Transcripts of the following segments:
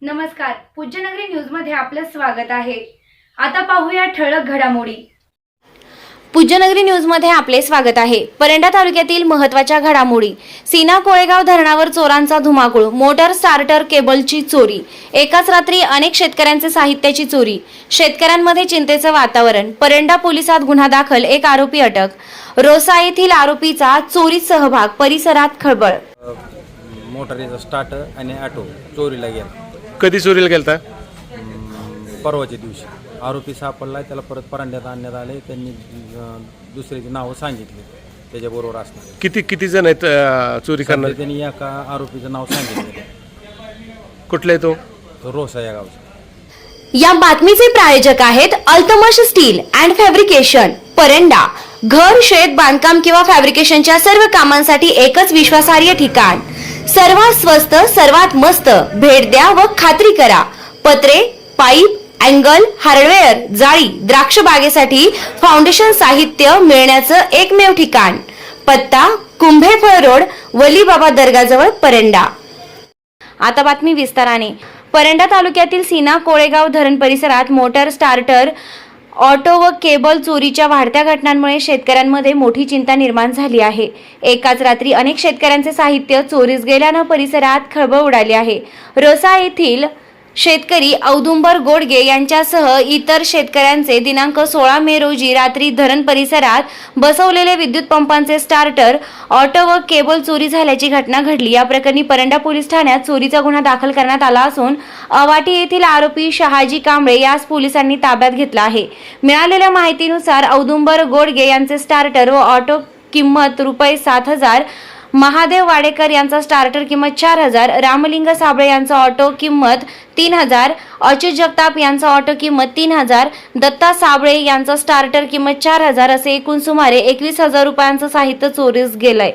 नमस्कार, पूज्यनगरी न्यूज मध्ये आपलं स्वागत आहे। आता पाहूया ठळक घडामोडी। पूज्यनगरी न्यूज मध्ये आपले स्वागत आहे। परंडा तालुक्यातील महत्त्वाच्या घडामोडी। सीना कोळेगाव धरणावर चोरांचा धुमाकूळ, मोटर स्टार्टर केबलची चोरी, एकाच रात्री अनेक शेतकऱ्यांचे साहित्याची चोरी, शेतकऱ्यांमध्ये चिंतेचं वातावरण, परंडा पोलिसात गुन्हा दाखल, एक आरोपी अटक, रोसा येथील आरोपीचा चोरीत सहभाग, परिसरात खळबळ। मोटारीचा स्टार्टर आणि ऑटो चोरीला गेला। कधी चोरीला गेलता? परवाच्या दिवशी आरोपी सापडला, त्याला परत परांड्यात आणण्यात आले। त्यांनी दुसऱ्याची नावं सांगितली त्याच्याबरोबर असणार। किती जण आहेत चोरी करणारे? त्यांनी एका आरोपीचं नाव सांगितलं। कुठला आहे तो? रोसा या गावचा। या बातमीचे प्रायोजक आहेत Altamash steel and fabrication, Paranda. घर, शेत, बांधकाम किंवा फॅब्रिकेशनच्या सर्व कामांसाठी एकच विश्वासार्ह ठिकाण। सर्वात स्वस्त, सर्वात मस्त। भेट द्या व खात्री करा। पत्रे, पाईप, अँगल, हार्डवेअर, जाळी, द्राक्ष बागेसाठी फाउंडेशन साहित्य मिळण्याचं एकमेव ठिकाण। पत्ता कुंभेफळ रोड, वलीबाबा दर्गाजवळ, परंडा। आता बातमी विस्ताराने। परंडा तालुक्यातील सीना कोळेगाव धरण परिसरात मोटर स्टार्टर, ऑटो व केबल चोरीच्या वाढत्या घटनांमुळे शेतकऱ्यांमध्ये मोठी चिंता निर्माण झाली आहे। एकाच रात्री अनेक शेतकऱ्यांचे साहित्य चोरीस गेल्यानं परिसरात खळबळ उडाली आहे। रोसा येथील शेतकरी औदुंबर गोडगे यांच्यासह इतर शेतकऱ्यांचे दिनांक 16 मे रोजी रात्री धरण परिसरात बसवलेले विद्युत पंपांचे स्टार्टर, ऑटो व केबल चोरी झाल्याची घटना घडली। या प्रकरणी परंडा पोलीस ठाण्यात चोरीचा गुन्हा दाखल करण्यात आला असून अवाटी येथील आरोपी शहाजी कांबळे यास पोलिसांनी ताब्यात घेतला आहे। मिळालेल्या माहितीनुसार औदुंबर गोडगे यांचे स्टार्टर व ऑटो किंमत रुपये 7,000, महादेव वाडेकर यांचा स्टार्टर किंमत 4,000, रामलिंग साबळे यांचा ऑटो किंमत 3,000, अच्युत जगताप यांचा ऑटो किंमत 3,000, दत्ता साबळे यांचा स्टार्टर किंमत 4,000 असे एकूण सुमारे 21,000 रुपयांचं साहित्य चोरीस गेलंय।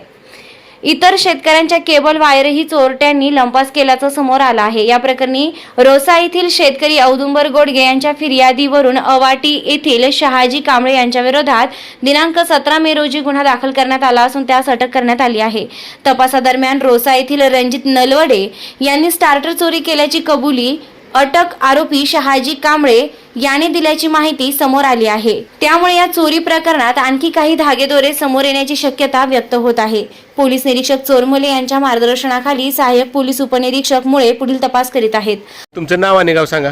इतर शेतकऱ्यांच्या केबल वायरही चोरट्यांनी लंपास केल्याचं समोर आलं आहे। या प्रकरणी रोसा येथील शेतकरी औदुंबर गोडगे यांच्या फिर्यादीवरून अवाटी येथील शहाजी कांबळे यांच्या विरोधात दिनांक 17 मे रोजी गुन्हा दाखल करण्यात आला असून त्यास अटक करण्यात आली आहे। तपासादरम्यान रोसा येथील रणजित नलवडे यांनी स्टार्टर चोरी केल्याची कबुली अटक आरोपी शहाजी कांबळे याने दिल्याची माहिती समोर आली आहे। त्यामुळे या चोरी प्रकरणात आणखी काही धागेदोरे समोर येण्याची शक्यता व्यक्त होत आहे। पोलीस निरीक्षक चोरमुले यांच्या मार्गदर्शनाखाली सहाय्यक पोलीस उपनिरीक्षक मुळे पुढील तपास करीत आहेत। तुमचं नाव आणि गाव सांगा।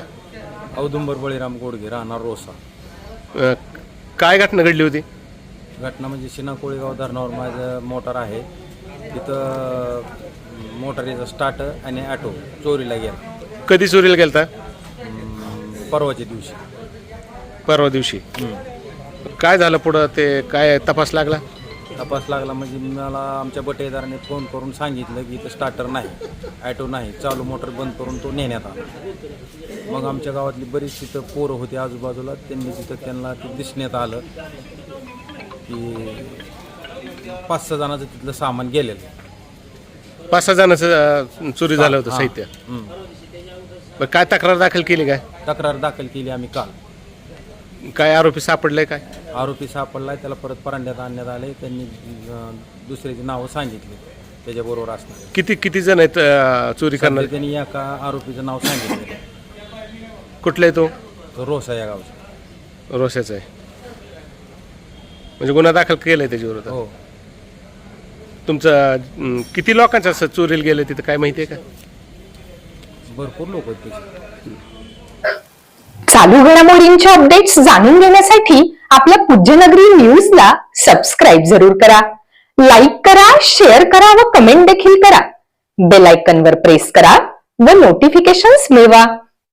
औदुंबर बळीराम गोडगे, राहणार रोसा। काय घटना घडली होती? घटना म्हणजे सीना कोळेगाव धरणावर माझं मोटार आहे, तिथं मोटारीचा स्टार्टर आणि ऑटो चोरीला गेला। कधी चोरीला गेलता? परवाच्या दिवशी। परवा दिवशी। काय झालं पुढं? ते काय तपास लागला? तपास लागला म्हणजे मला आमच्या बटेदाराने फोन करून सांगितलं की इथं स्टार्टर नाही, ऑटो नाही, चालू मोटर बंद करून तो नेण्यात आला। मग आमच्या गावातली बरीच तिथं पोरं होती आजूबाजूला, त्यांना ते दिसण्यात आलं की 5-6 जणांचं तिथलं सामान गेलेलं। 5-6 जणांचं चोरी झालं होतं साहित्य। काय तक्रार दाखल केली? काय तक्रार दाखल केली आम्ही काल। काय आरोपी सापडले? काय आरोपी सापडलाय, त्याला परत परांड्यात आणण्यात आले। त्यांनी दुसऱ्याची नावं सांगितली त्याच्याबरोबर असणार। किती जण आहेत चोरी करणारे? त्यांनी एका आरोपीचं नाव सांगितलं। कुठला आहे तो? रोसा या गावचा। रोसाचा आहे म्हणजे गुन्हा दाखल केलाय त्याच्यावर? हो। तुमचं किती लोकांचं असं चोरीला गेलं तिथं काय माहिती आहे का? भरपूर लोक आहेत त्याचे। चालू घडामोडींच्या अपडेट्स जाणून घेण्यासाठी आपल्या पूज्यनगरी न्यूजला सबस्क्राईब जरूर करा, लाईक करा, शेअर करा व कमेंट देखील करा। बेल आयकॉनवर प्रेस करा व नोटिफिकेशन्स मिळवा।